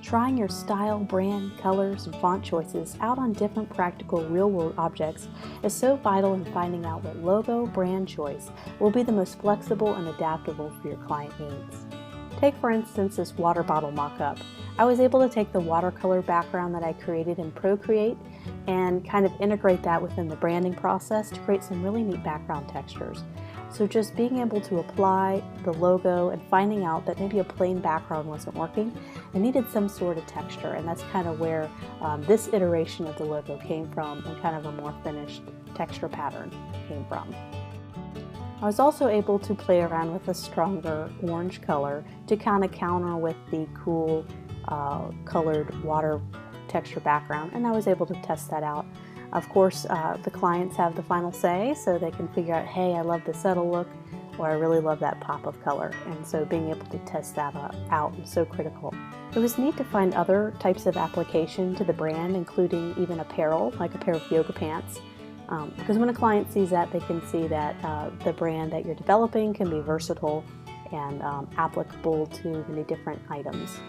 Trying your style, brand, colors, and font choices out on different practical real-world objects is so vital in finding out what logo brand choice will be the most flexible and adaptable for your client needs. Take for instance this water bottle mock-up. I was able to take the watercolor background that I created in Procreate and kind of integrate that within the branding process to create some really neat background textures. So just being able to apply the logo and finding out that maybe a plain background wasn't working and needed some sort of texture, and that's kind of where this iteration of the logo came from and kind of a more finished texture pattern came from. I was also able to play around with a stronger orange color to kind of counter with the cool colored water texture background, and I was able to test that out. Of course, the clients have the final say, so they can figure out, hey, I love the subtle look, or I really love that pop of color. And so being able to test that out is so critical. It was neat to find other types of application to the brand, including even apparel, like a pair of yoga pants. Because when a client sees that, they can see that the brand that you're developing can be versatile and applicable to many different items.